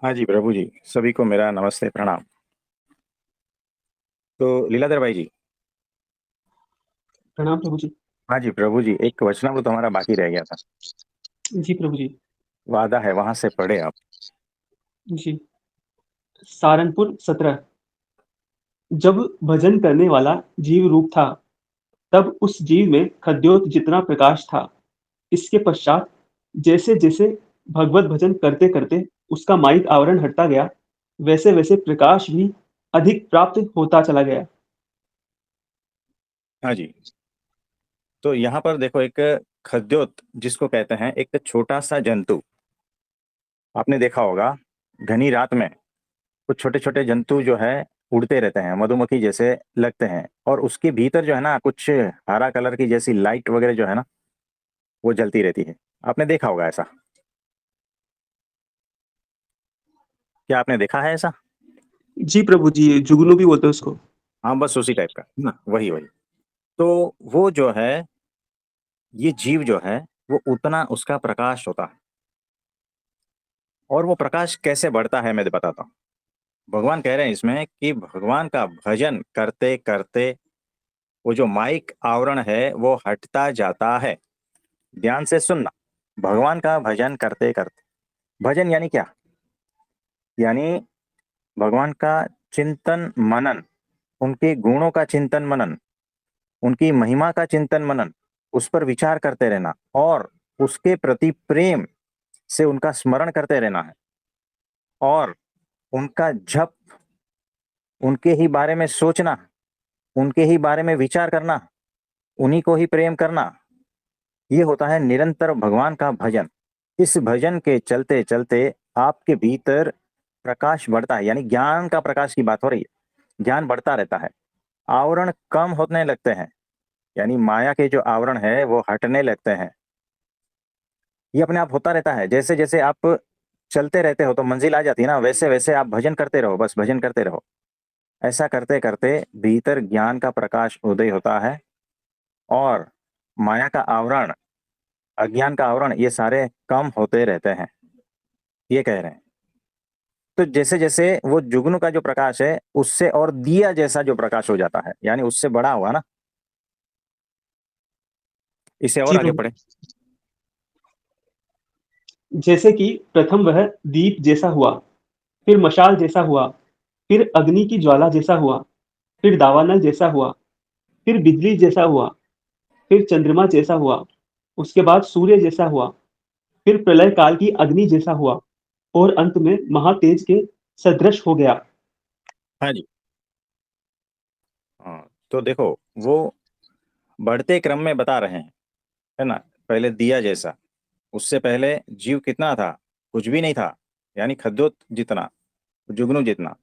हाँ जी प्रभु जी, सभी को मेरा नमस्ते प्रणाम। तो लीलाधर भाई जी। प्रणाम प्रभु जी। हाँ जी प्रभु जी, एक वचनामृत हमारा बाकी रह गया था। जी प्रभु जी। वादा है, वहां से पढ़े आप। जी। सहारनपुर 17। जब भजन करने वाला जीव रूप था, तब उस जीव में खद्योत जितना प्रकाश था। इसके पश्चात जैसे जैसे भगवत भजन करते करते उसका माइक आवरण हटता गया, वैसे वैसे प्रकाश भी अधिक प्राप्त होता चला गया। हाँ जी। तो यहाँ पर देखो, एक खद्योत जिसको कहते हैं, एक छोटा सा जंतु। आपने देखा होगा, घनी रात में कुछ छोटे छोटे जंतु जो है उड़ते रहते हैं, मधुमक्खी जैसे लगते हैं, और उसके भीतर जो है ना, कुछ हरा कलर की जैसी लाइट वगैरह जो है ना, वो जलती रहती है। आपने देखा होगा ऐसा। क्या आपने देखा है ऐसा? जी प्रभु जी, जुगनू भी बोलते हैं उसको। हाँ, बस उसी टाइप का ना, वही वही। तो वो जो है, ये जीव जो है, वो उतना उसका प्रकाश होता है। और वो प्रकाश कैसे बढ़ता है, मैं बताता हूँ। भगवान कह रहे हैं इसमें कि भगवान का भजन करते करते वो जो माइक आवरण है वो हटता जाता है। ध्यान से सुनना। भगवान का भजन करते करते, भजन यानी क्या? यानी भगवान का चिंतन मनन, उनके गुणों का चिंतन मनन, उनकी महिमा का चिंतन मनन, उस पर विचार करते रहना, और उसके प्रति प्रेम से उनका स्मरण करते रहना है। और उनका जप, उनके ही बारे में सोचना, उनके ही बारे में विचार करना, उन्हीं को ही प्रेम करना, ये होता है निरंतर भगवान का भजन। इस भजन के चलते चलते आपके भीतर प्रकाश बढ़ता है, यानी ज्ञान का प्रकाश की बात हो रही है। ज्ञान बढ़ता रहता है, आवरण कम होने लगते हैं, यानी माया के जो आवरण है वो हटने लगते हैं। ये अपने आप होता रहता है। जैसे जैसे आप चलते रहते हो तो मंजिल आ जाती है ना, वैसे वैसे आप भजन करते रहो, बस भजन करते रहो। ऐसा करते करते भीतर ज्ञान का प्रकाश उदय होता है, और माया का आवरण, अज्ञान का आवरण, ये सारे कम होते रहते हैं, ये कह रहे हैं। तो जैसे जैसे वो जुगनू का जो प्रकाश है, उससे और दिया जैसा जो प्रकाश हो जाता है, यानी उससे बड़ा हुआ ना। इसे और जी आगे प्रभु। पढ़े। जैसे कि प्रथम वह दीप जैसा हुआ, फिर मशाल जैसा हुआ, फिर अग्नि की ज्वाला जैसा हुआ, फिर दावानल जैसा हुआ, फिर बिजली जैसा हुआ, फिर चंद्रमा जैसा हुआ, उसके बाद सूर्य जैसा हुआ, फिर प्रलय काल की अग्नि जैसा हुआ, और अंत में महातेज के सदृश हो गया। हाँ जी। हाँ, तो देखो, वो बढ़ते क्रम में बता रहे हैं, है ना। पहले दिया जैसा, उससे पहले जीव कितना था? कुछ भी नहीं था, यानी खद्योत जितना, जुगनू जितना।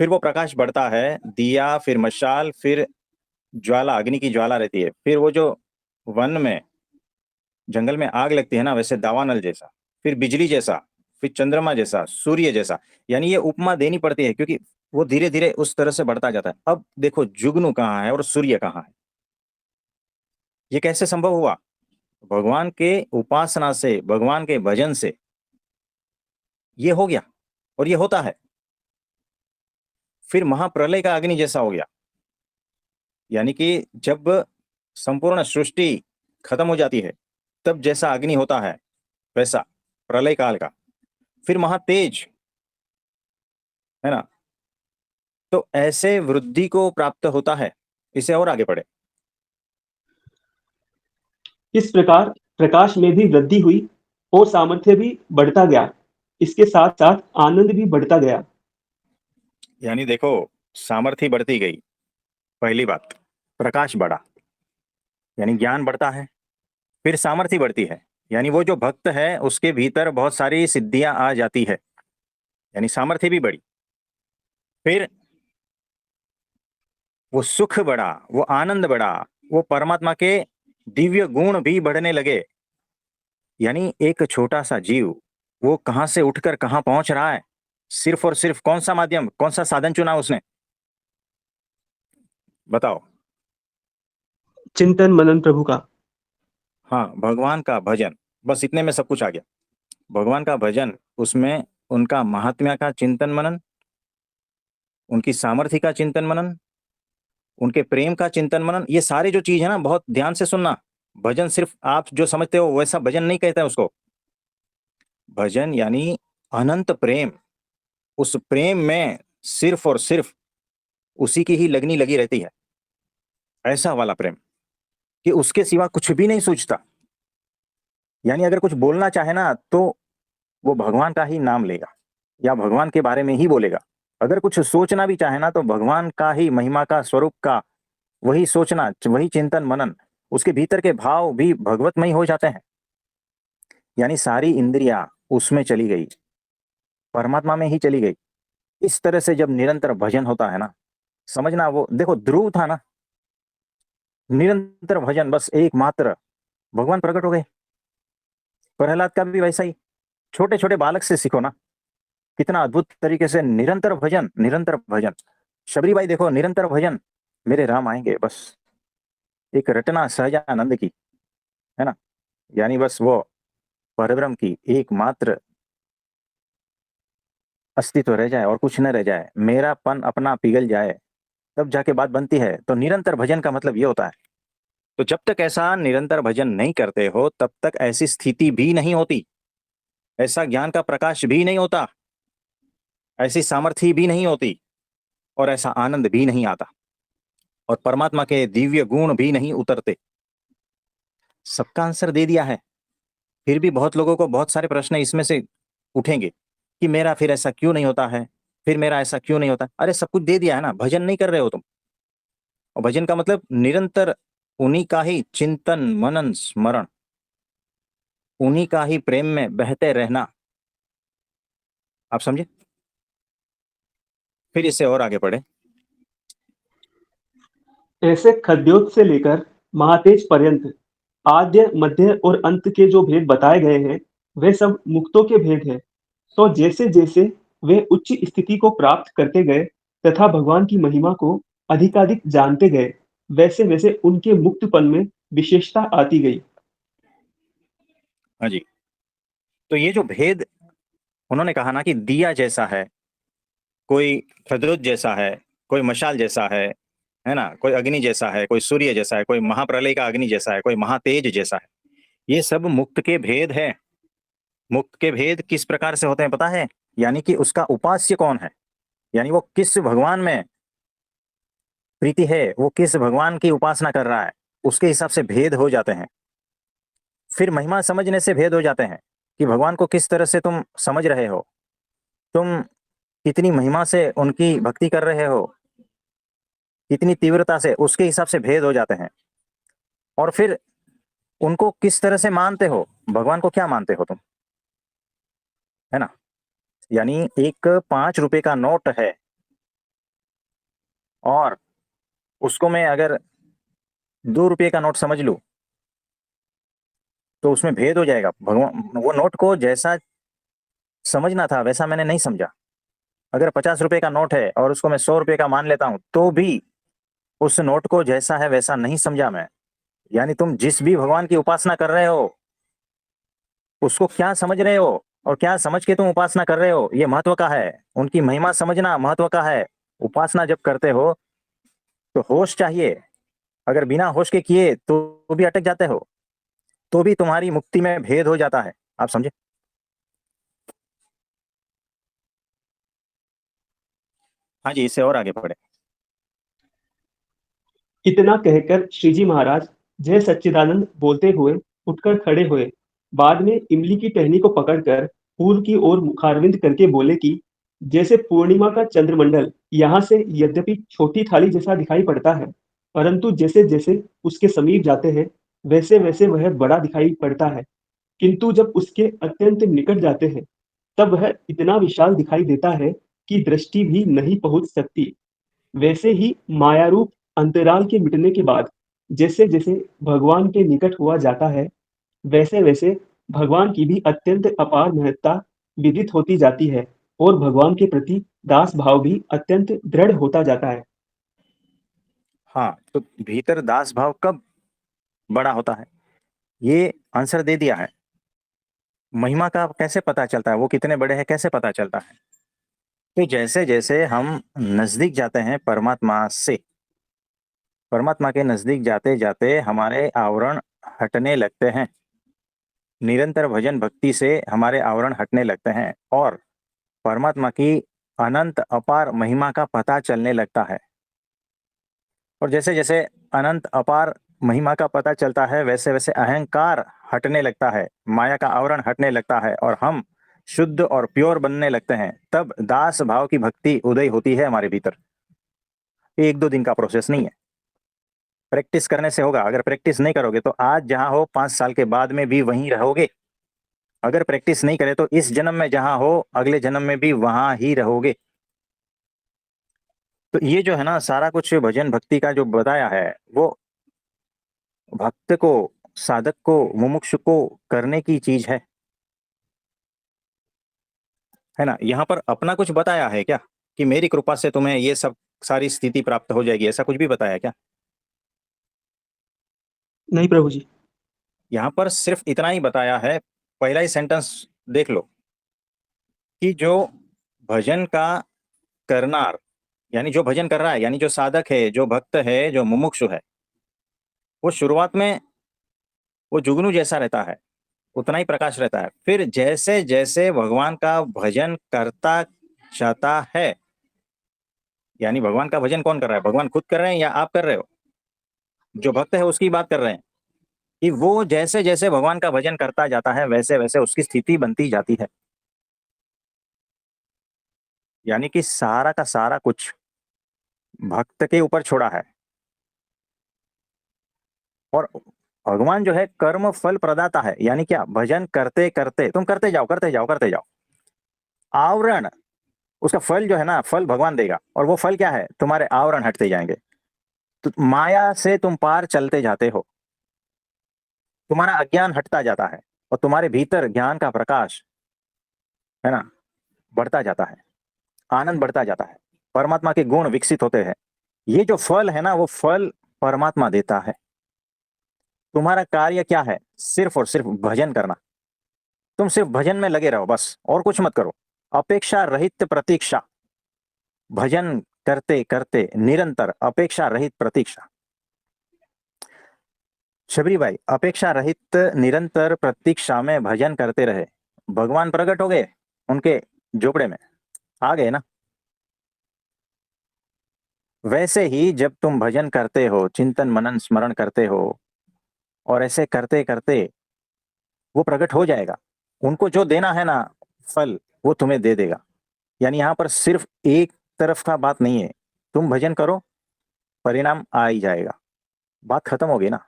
फिर वो प्रकाश बढ़ता है, दिया, फिर मशाल, फिर ज्वाला, अग्नि की ज्वाला रहती है, फिर वो जो वन में, जंगल में आग लगती है ना, वैसे दावानल जैसा, फिर बिजली जैसा, फिर चंद्रमा जैसा, सूर्य जैसा। यानी ये उपमा देनी पड़ती है, क्योंकि वो धीरे धीरे उस तरह से बढ़ता जाता है। अब देखो, जुगनू कहाँ है और सूर्य कहाँ है? ये कैसे संभव हुआ? भगवान के उपासना से, भगवान के भजन से ये हो गया, और ये होता है। फिर महाप्रलय का अग्नि जैसा हो गया, यानी कि जब संपूर्ण सृष्टि खत्म हो जाती है, तब जैसा अग्नि होता है, वैसा प्रलय काल का। फिर महातेज, है ना। तो ऐसे वृद्धि को प्राप्त होता है। इसे और आगे पढ़े। इस प्रकार प्रकाश में भी वृद्धि हुई और सामर्थ्य भी बढ़ता गया। इसके साथ साथ आनंद भी बढ़ता गया। यानी देखो, सामर्थ्य बढ़ती गई, पहली बात। प्रकाश बढ़ा, यानी ज्ञान बढ़ता है। फिर सामर्थ्य बढ़ती है, यानी वो जो भक्त है उसके भीतर बहुत सारी सिद्धियां आ जाती है, यानी सामर्थ्य भी बढ़ी। फिर वो सुख बढ़ा, वो आनंद बढ़ा, वो परमात्मा के दिव्य गुण भी बढ़ने लगे। यानी एक छोटा सा जीव, वो कहां से उठकर कहां पहुंच रहा है। सिर्फ और सिर्फ कौन सा माध्यम, कौन सा साधन चुना उसने? बताओ। चिंतन मनन प्रभु का। हाँ, भगवान का भजन। बस इतने में सब कुछ आ गया। भगवान का भजन, उसमें उनका महात्म्य का चिंतन मनन, उनकी सामर्थ्य का चिंतन मनन, उनके प्रेम का चिंतन मनन, ये सारे जो चीज है ना, बहुत ध्यान से सुनना। भजन सिर्फ आप जो समझते हो वैसा भजन नहीं कहते हैं उसको। भजन यानी अनंत प्रेम। उस प्रेम में सिर्फ और सिर्फ उसी की ही लगनी लगी रहती है। ऐसा वाला प्रेम कि उसके सिवा कुछ भी नहीं सोचता। यानी अगर कुछ बोलना चाहे ना तो वो भगवान का ही नाम लेगा या भगवान के बारे में ही बोलेगा। अगर कुछ सोचना भी चाहे ना तो भगवान का ही, महिमा का, स्वरूप का, वही सोचना, वही चिंतन मनन। उसके भीतर के भाव भी भगवतमय हो जाते हैं। यानी सारी इंद्रियां उसमें चली गई, परमात्मा में ही चली गई। इस तरह से जब निरंतर भजन होता है ना, समझना, वो देखो ध्रुव था ना, निरंतर भजन, बस एकमात्र भगवान प्रकट हो गए। प्रहलाद का भी वैसा ही। छोटे छोटे बालक से सीखो ना, कितना अद्भुत तरीके से निरंतर भजन, निरंतर भजन। शबरी बाई देखो, निरंतर भजन, मेरे राम आएंगे, बस एक रटना सहजानंद की, है ना। यानी बस वो परब्रह्म की एकमात्र अस्तित्व रह जाए और कुछ न रह जाए, मेरापन अपना पिघल जाए, तब जाके बात बनती है। तो निरंतर भजन का मतलब ये होता है। तो जब तक ऐसा निरंतर भजन नहीं करते हो तब तक ऐसी स्थिति भी नहीं होती, ऐसा ज्ञान का प्रकाश भी नहीं होता, ऐसी सामर्थ्य भी नहीं होती, और ऐसा आनंद भी नहीं आता, और परमात्मा के दिव्य गुण भी नहीं उतरते। सबका आंसर दे दिया है। फिर भी बहुत लोगों को बहुत सारे प्रश्न इसमें से उठेंगे कि मेरा फिर ऐसा क्यों नहीं होता है, फिर मेरा ऐसा क्यों नहीं होता। अरे सब कुछ दे दिया है ना, भजन नहीं कर रहे हो तुम। और भजन का मतलब निरंतर उन्हीं का ही चिंतन मनन स्मरण, उन्हीं का ही प्रेम में बहते रहना। आप समझे। फिर इससे और आगे बढ़े। ऐसे खद्योत से लेकर महातेज पर्यंत आद्य मध्य और अंत के जो भेद बताए गए हैं वे सब मुक्तों के भेद हैं। तो जैसे जैसे वे उच्च स्थिति को प्राप्त करते गए तथा भगवान की महिमा को अधिकाधिक जानते गए, वैसे वैसे उनके मुक्तपन में विशेषता आती गई। हाँ जी। तो ये जो भेद उन्होंने कहा ना कि दिया जैसा है, कोई प्रद्योत जैसा है, कोई मशाल जैसा है ना, कोई अग्नि जैसा है, कोई सूर्य जैसा है, कोई महाप्रलय का अग्नि जैसा है, कोई महातेज जैसा है। ये सब मुक्त के भेद है। मुक्त के भेद किस प्रकार से होते हैं पता है? यानी कि उसका उपास्य कौन है, यानी वो किस भगवान में प्रीति है, वो किस भगवान की उपासना कर रहा है, उसके हिसाब से भेद हो जाते हैं। फिर महिमा समझने से भेद हो जाते हैं कि भगवान को किस तरह से तुम समझ रहे हो, तुम कितनी महिमा से उनकी भक्ति कर रहे हो, कितनी तीव्रता से, उसके हिसाब से भेद हो जाते हैं। और फिर उनको किस तरह से मानते हो, भगवान को क्या मानते हो तुम, है ना। यानी एक 5 रुपए का नोट है और उसको मैं अगर 2 रुपए का नोट समझ लूं तो उसमें भेद हो जाएगा। भगवान वो नोट को जैसा समझना था वैसा मैंने नहीं समझा। अगर 50 रुपए का नोट है और उसको मैं 100 रुपए का मान लेता हूं तो भी उस नोट को जैसा है वैसा नहीं समझा मैं। यानी तुम जिस भी भगवान की उपासना कर रहे हो उसको क्या समझ रहे हो और क्या समझ के तुम उपासना कर रहे हो, ये महत्व का है। उनकी महिमा समझना महत्व का है। उपासना जब करते हो तो होश चाहिए। अगर बिना होश के किए तो भी अटक जाते हो, तो भी तुम्हारी मुक्ति में भेद हो जाता है। आप समझे। हाँ जी, इससे और आगे बढ़े। इतना कहकर श्रीजी महाराज जय सच्चिदानंद बोलते हुए उठकर खड़े हुए। बाद में इमली की टहनी को पकड़कर पूर्व की ओर मुखारविंद करके बोले कि जैसे पूर्णिमा का चंद्रमंडल यहाँ से यद्यपि छोटी थाली जैसा दिखाई पड़ता है, परंतु जैसे जैसे उसके समीप जाते हैं वैसे वैसे वह बड़ा दिखाई पड़ता है, किंतु जब उसके अत्यंत निकट जाते हैं तब वह इतना विशाल दिखाई देता है कि दृष्टि भी नहीं पहुंच सकती। वैसे ही मायारूप अंतराल के मिटने के बाद जैसे जैसे भगवान के निकट हुआ जाता है वैसे वैसे भगवान की भी अत्यंत अपार महत्ता विदित होती जाती है और भगवान के प्रति दास भाव भी अत्यंत दृढ़ होता जाता है। हाँ, तो भीतर दास भाव कब बड़ा होता है, ये आंसर दे दिया है। महिमा का कैसे पता चलता है, वो कितने बड़े हैं कैसे पता चलता है? तो जैसे जैसे हम नजदीक जाते हैं परमात्मा से, परमात्मा के नजदीक जाते जाते हमारे आवरण हटने लगते हैं। निरंतर भजन भक्ति से हमारे आवरण हटने लगते हैं और परमात्मा की अनंत अपार महिमा का पता चलने लगता है। और जैसे जैसे अनंत अपार महिमा का पता चलता है, वैसे वैसे अहंकार हटने लगता है, माया का आवरण हटने लगता है और हम शुद्ध और प्योर बनने लगते हैं। तब दास भाव की भक्ति उदय होती है हमारे भीतर। ये एक दो दिन का प्रोसेस नहीं है, प्रैक्टिस करने से होगा। अगर प्रैक्टिस नहीं करोगे तो आज जहां हो 5 साल के बाद में भी वहीं रहोगे। अगर प्रैक्टिस नहीं करे तो इस जन्म में जहां हो अगले जन्म में भी वहां ही रहोगे। तो ये जो है ना सारा कुछ भजन भक्ति का जो बताया है, वो भक्त को, साधक को, मुमुक्षु को करने की चीज है ना। यहाँ पर अपना कुछ बताया है क्या कि मेरी कृपा से तुम्हें ये सब सारी स्थिति प्राप्त हो जाएगी, ऐसा कुछ भी बताया क्या? नहीं प्रभु जी। यहाँ पर सिर्फ इतना ही बताया है, पहला ही सेंटेंस देख लो कि जो भजन का करनार, यानी जो भजन कर रहा है, यानी जो साधक है, जो भक्त है, जो मुमुक्षु है, वो शुरुआत में वो जुगनू जैसा रहता है, उतना ही प्रकाश रहता है। फिर जैसे जैसे भगवान का भजन करता जाता है, यानी भगवान का भजन कौन कर रहा है, भगवान खुद कर रहे हैं या आप कर रहे हो? जो भक्त है उसकी बात कर रहे हैं कि वो जैसे जैसे भगवान का भजन करता जाता है वैसे वैसे उसकी स्थिति बनती जाती है। यानी कि सारा का सारा कुछ भक्त के ऊपर छोड़ा है। और भगवान जो है कर्म फल प्रदाता है, यानी क्या, भजन करते करते तुम करते जाओ करते जाओ करते जाओ, आवरण, उसका फल जो है ना, फल भगवान देगा। और वो फल क्या है, तुम्हारे आवरण हटते जाएंगे। तो माया से तुम पार चलते जाते हो, तुम्हारा अज्ञान हटता जाता है और तुम्हारे भीतर ज्ञान का प्रकाश, है ना, बढ़ता जाता है, आनंद बढ़ता जाता है, परमात्मा के गुण विकसित होते हैं। ये जो फल है ना, वो फल परमात्मा देता है। तुम्हारा कार्य क्या है, सिर्फ और सिर्फ भजन करना। तुम सिर्फ भजन में लगे रहो बस, और कुछ मत करो। अपेक्षा रहित प्रतीक्षा, भजन करते करते निरंतर अपेक्षा रहित प्रतीक्षा। शबरी भाई, अपेक्षा रहित निरंतर प्रतीक्षा में भजन करते रहे, भगवान प्रकट हो गए उनके झोपड़े में, आ गए ना। वैसे ही जब तुम भजन करते हो, चिंतन मनन स्मरण करते हो, और ऐसे करते करते वो प्रकट हो जाएगा। उनको जो देना है ना फल, वो तुम्हें दे देगा। यानी यहाँ पर सिर्फ एक तरफ का बात नहीं है, तुम भजन करो, परिणाम आ ही जाएगा, बात खत्म हो गई ना।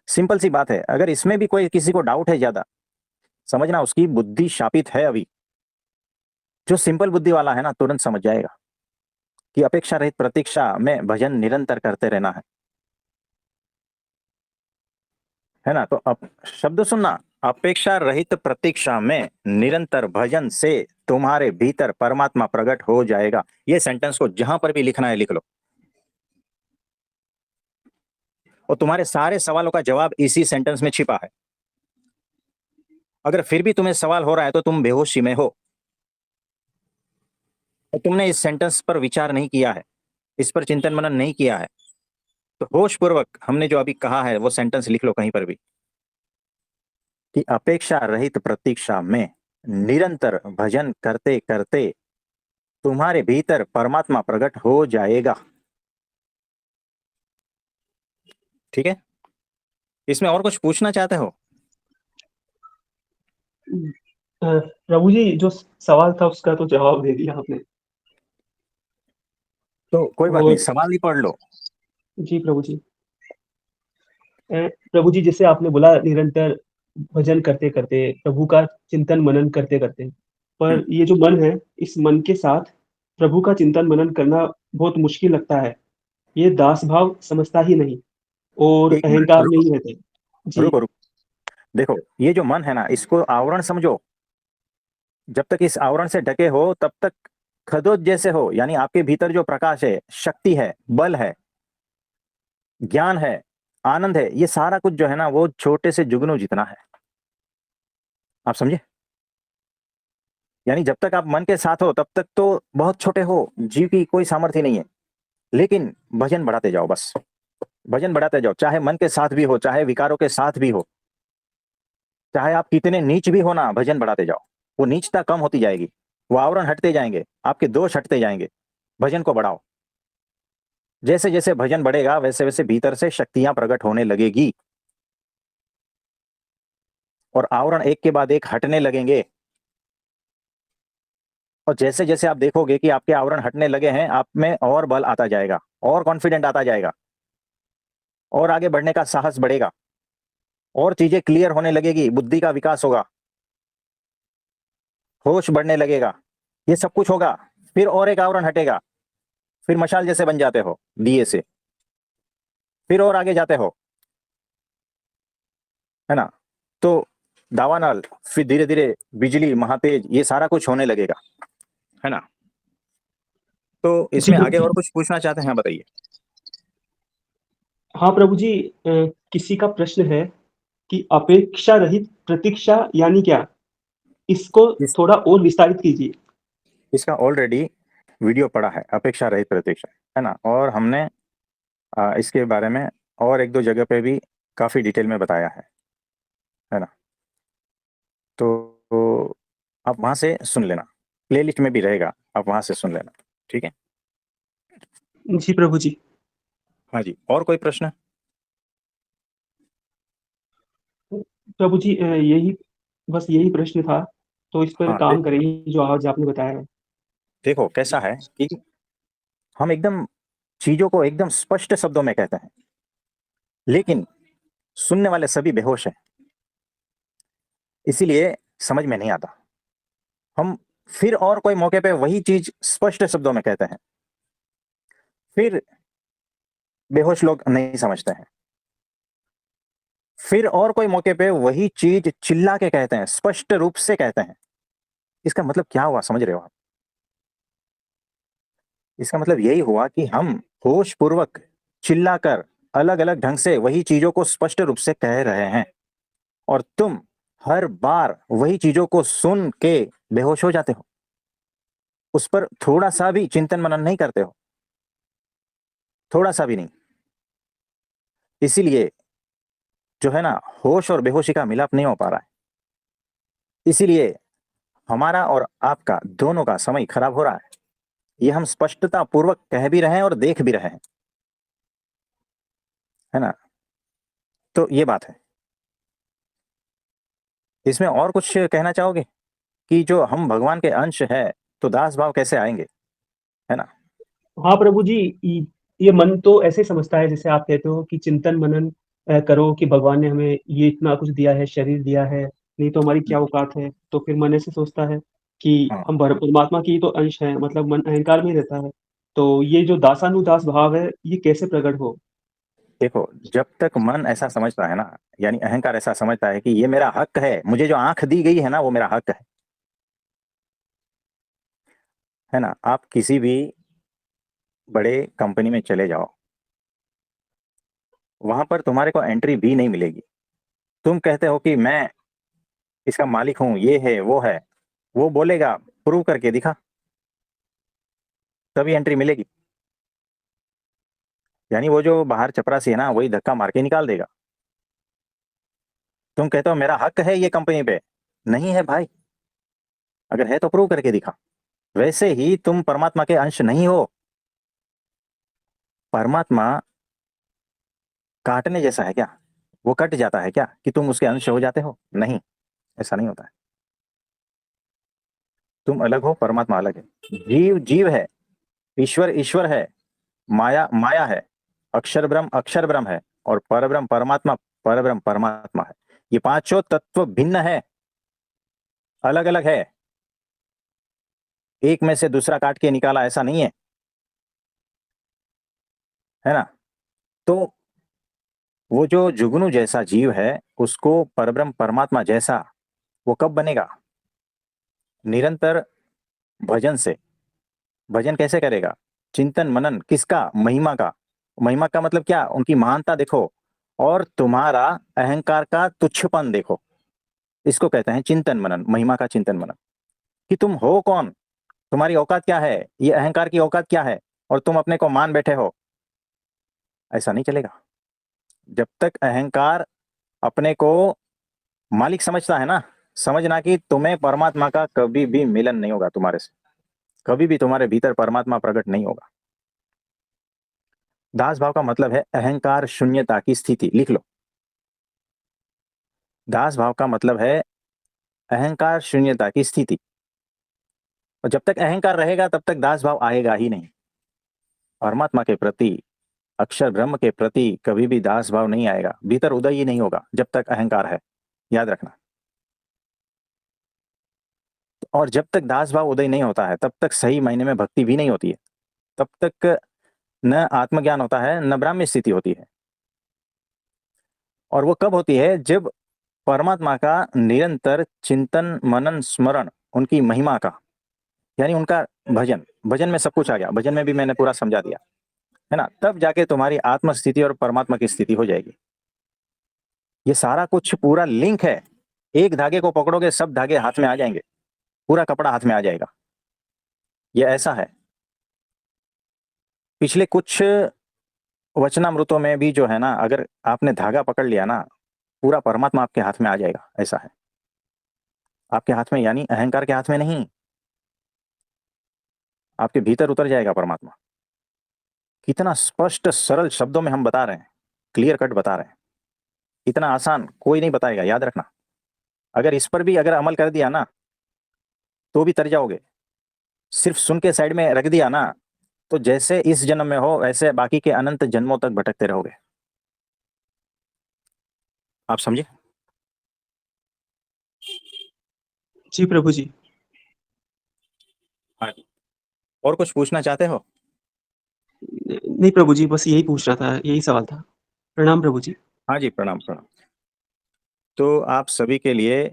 सिंपल सी बात है। अगर इसमें भी कोई किसी को डाउट है ज्यादा, समझना उसकी बुद्धि शापित है अभी। जो सिंपल बुद्धि वाला है ना तुरंत समझ जाएगा कि अपेक्षा रहित प्रतीक्षा में भजन निरंतर करते रहना है ना। तो अब शब्द सुनना, अपेक्षा रहित प्रतीक्षा में निरंतर भजन से तुम्हारे भीतर परमात्मा प्रकट हो जाएगा। ये सेंटेंस को जहां पर भी लिखना है लिख लो, और तुम्हारे सारे सवालों का जवाब इसी सेंटेंस में छिपा है। अगर फिर भी तुम्हें सवाल हो रहा है तो तुम बेहोशी में हो, और तुमने इस सेंटेंस पर विचार नहीं किया है, इस पर चिंतन मनन नहीं किया है। तो होश पूर्वक हमने जो अभी कहा है वो सेंटेंस लिख लो कहीं पर भी, कि अपेक्षा रहित प्रतीक्षा में निरंतर भजन करते करते तुम्हारे भीतर परमात्मा प्रकट हो जाएगा। ठीक है, इसमें और कुछ पूछना चाहते हो? प्रभु जी, जो सवाल था उसका तो जवाब दे दिया आपने। तो कोई बात नहीं, और सवाल ही पढ़ लो। जी प्रभु जी। प्रभु जी, जैसे आपने बोला निरंतर भजन करते करते, प्रभु का चिंतन मनन करते करते, हम्म, पर ये जो मन है, इस मन के साथ प्रभु का चिंतन मनन करना बहुत मुश्किल लगता है। ये दास भाव समझता ही नहीं और एक मिनट अहंकार में रुको, ही रहते हैं। जी। रुको रुको। देखो, ये जो मन है ना, इसको आवरण समझो। जब तक इस आवरण से ढके हो तब तक खदोत जैसे हो, यानी आपके भीतर जो प्रकाश है, शक्ति है, बल है, ज्ञान है, आनंद है, ये सारा कुछ जो है ना वो छोटे से जुगनू जितना है। आप समझे? यानी जब तक आप मन के साथ हो तब तक तो बहुत छोटे हो, जीव की कोई सामर्थ्य नहीं है। लेकिन भजन बढ़ाते जाओ बस, भजन बढ़ाते जाओ, चाहे मन के साथ भी हो, चाहे विकारों के साथ भी हो, चाहे आप कितने नीच भी हो ना, भजन बढ़ाते जाओ। वो नीचता कम होती जाएगी, वो आवरण हटते जाएंगे, आपके दोष हटते जाएंगे। भजन को बढ़ाओ। जैसे जैसे भजन बढ़ेगा वैसे वैसे भीतर से शक्तियां प्रकट होने लगेगी, और आवरण एक के बाद एक हटने लगेंगे। और जैसे जैसे आप देखोगे कि आपके आवरण हटने लगे हैं, आप में और बल आता जाएगा, और कॉन्फिडेंट आता जाएगा, और आगे बढ़ने का साहस बढ़ेगा, और चीजें क्लियर होने लगेगी, बुद्धि का विकास होगा, होश बढ़ने लगेगा, ये सब कुछ होगा। फिर और एक आवरण हटेगा, फिर मशाल जैसे बन जाते हो दिए से, फिर और आगे जाते हो, है ना? तो दावानल, फिर धीरे धीरे बिजली महातेज, ये सारा कुछ होने लगेगा, है ना? तो जी इसमें प्रभु आगे जी। और कुछ पूछना चाहते हैं? बताइए। हाँ प्रभु जी, किसी का प्रश्न है कि अपेक्षा रहित प्रतीक्षा यानी क्या? इसको इस थोड़ा और विस्तारित कीजिए। इसका ऑलरेडी वीडियो पड़ा है, अपेक्षा रहित प्रतीक्षा, है ना? और हमने इसके बारे में और एक दो जगह पे भी काफी डिटेल में बताया है ना? तो आप वहां से सुन लेना, प्लेलिस्ट में भी रहेगा, आप वहां से सुन लेना। ठीक है? जी प्रभु जी। हाँ जी, और कोई प्रश्न? प्रभु जी, यही बस यही प्रश्न था, तो इस पर हाँ काम करेंगे जो आज आपने बताया है। देखो कैसा है कि हम एकदम चीजों को एकदम स्पष्ट शब्दों में कहते हैं, लेकिन सुनने वाले सभी बेहोश हैं, इसीलिए समझ में नहीं आता। हम फिर और कोई मौके पे वही चीज स्पष्ट शब्दों में कहते हैं, फिर बेहोश लोग नहीं समझते हैं, फिर और कोई मौके पे वही चीज चिल्ला के कहते हैं, स्पष्ट रूप से कहते हैं। इसका मतलब क्या हुआ, समझ रहे हो आप? इसका मतलब यही हुआ कि हम होश पूर्वक चिल्लाकर अलग अलग ढंग से वही चीजों को स्पष्ट रूप से कह रहे हैं, और तुम हर बार वही चीजों को सुन के बेहोश हो जाते हो, उस पर थोड़ा सा भी चिंतन मनन नहीं करते हो, थोड़ा सा भी नहीं। इसीलिए जो है ना, होश और बेहोशी का मिलाप नहीं हो पा रहा है। इसीलिए हमारा और आपका दोनों का समय खराब हो रहा है। ये हम स्पष्टता पूर्वक कह भी रहे हैं और देख भी रहे हैं, है ना? तो ये बात है। इसमें और कुछ कहना चाहोगे कि जो हम भगवान के अंश है, तो दास भाव कैसे आएंगे, है ना? हाँ प्रभु जी, ये मन तो ऐसे समझता है जैसे आप कहते हो कि चिंतन मनन करो कि भगवान ने हमें ये इतना कुछ दिया है, शरीर दिया है, नहीं तो हमारी क्या औकात है। तो फिर मन ऐसे सोचता है कि हाँ हम परमात्मा की ही तो अंश है, मतलब मन अहंकार में ही रहता है। तो ये जो दासानुदास भाव है, ये कैसे प्रकट हो? देखो, जब तक मन ऐसा समझता है ना, यानी अहंकार ऐसा समझता है कि ये मेरा हक है, मुझे जो आंख दी गई है ना वो मेरा हक है ना? आप किसी भी बड़े कंपनी में चले जाओ, वहां पर तुम्हारे को एंट्री भी नहीं मिलेगी। तुम कहते हो कि मैं इसका मालिक हूं, ये है वो है, वो बोलेगा प्रूव करके दिखा, तभी एंट्री मिलेगी। यानी वो जो बाहर चपरासी है ना, वही धक्का मार के निकाल देगा। तुम कहते हो मेरा हक है ये कंपनी पे, नहीं है भाई, अगर है तो प्रूव करके दिखा। वैसे ही तुम परमात्मा के अंश नहीं हो। परमात्मा काटने जैसा है क्या? वो कट जाता है क्या कि तुम उसके अंश हो जाते हो? नहीं, ऐसा नहीं होता है। तुम अलग हो, परमात्मा अलग है। जीव जीव है, ईश्वर ईश्वर है, माया माया है, अक्षर ब्रह्म है, और परब्रह्म परमात्मा परब्रह्म परमात्मा है। ये पांचों तत्व भिन्न है, अलग अलग है। एक में से दूसरा काट के निकाला ऐसा नहीं है, है ना? तो वो जो जुगनू जैसा जीव है, उसको परब्रह्म परमात्मा जैसा वो कब बनेगा? निरंतर भजन से। भजन कैसे करेगा? चिंतन मनन किसका? महिमा का। महिमा का मतलब क्या? उनकी महानता देखो, और तुम्हारा अहंकार का तुच्छपन देखो। इसको कहते हैं चिंतन मनन, महिमा का चिंतन मनन, कि तुम हो कौन, तुम्हारी औकात क्या है, ये अहंकार की औकात क्या है, और तुम अपने को मान बैठे हो। ऐसा नहीं चलेगा। जब तक अहंकार अपने को मालिक समझता है ना, समझना कि तुम्हें परमात्मा का कभी भी मिलन नहीं होगा तुम्हारे से, कभी भी तुम्हारे भीतर परमात्मा प्रकट नहीं होगा। दास भाव का मतलब है अहंकार शून्यता की स्थिति, लिख लो। दास भाव का मतलब है अहंकार शून्यता की स्थिति। और जब तक अहंकार रहेगा तब तक दास भाव आएगा ही नहीं। परमात्मा के प्रति, अक्षर ब्रह्म के प्रति कभी भी दास भाव नहीं आएगा, भीतर उदय ही नहीं होगा जब तक अहंकार है, याद रखना। और जब तक दास भाव उदय नहीं होता है तब तक सही मायने में भक्ति भी नहीं होती है, तब तक न आत्मज्ञान होता है न ब्राह्म्य स्थिति होती है। और वो कब होती है? जब परमात्मा का निरंतर चिंतन मनन स्मरण, उनकी महिमा का, यानी उनका भजन, भजन में सब कुछ आ गया, भजन में भी मैंने पूरा समझा दिया है ना, तब जाके तुम्हारी आत्म स्थिति और परमात्मा की स्थिति हो जाएगी। ये सारा कुछ पूरा लिंक है। एक धागे को पकड़ोगे सब धागे हाथ में आ जाएंगे, पूरा कपड़ा हाथ में आ जाएगा। ये ऐसा है। पिछले कुछ वचनामृतों में भी जो है ना, अगर आपने धागा पकड़ लिया ना, पूरा परमात्मा आपके हाथ में आ जाएगा, ऐसा है। आपके हाथ में यानी अहंकार के हाथ में नहीं, आपके भीतर उतर जाएगा परमात्मा। कितना स्पष्ट सरल शब्दों में हम बता रहे हैं, क्लियर कट बता रहे हैं। इतना आसान कोई नहीं बताएगा, याद रखना। अगर इस पर भी अगर अमल कर दिया ना तो भी तर जाओगे। सिर्फ सुन के साइड में रख दिया ना, तो जैसे इस जन्म में हो वैसे बाकी के अनंत जन्मों तक भटकते रहोगे। आप समझे? जी प्रभु जी। हाँ जी। और कुछ पूछना चाहते हो? नहीं प्रभु जी, बस यही पूछना था, यही सवाल था। प्रणाम प्रभु जी। हाँ जी, प्रणाम प्रणाम। तो आप सभी के लिए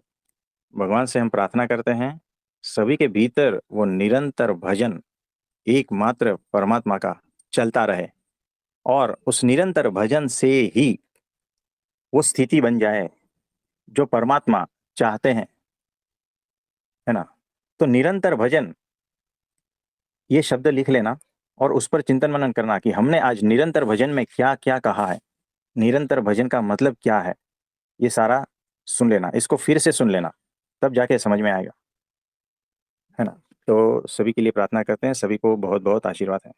भगवान से हम प्रार्थना करते हैं, सभी के भीतर वो निरंतर भजन एकमात्र परमात्मा का चलता रहे, और उस निरंतर भजन से ही वो स्थिति बन जाए जो परमात्मा चाहते हैं, है ना। तो निरंतर भजन, ये शब्द लिख लेना और उस पर चिंतन मनन करना कि हमने आज निरंतर भजन में क्या क्या कहा है, निरंतर भजन का मतलब क्या है। ये सारा सुन लेना, इसको फिर से सुन लेना, तब जाके समझ में आएगा, है ना। तो सभी के लिए प्रार्थना करते हैं, सभी को बहुत बहुत आशीर्वाद है।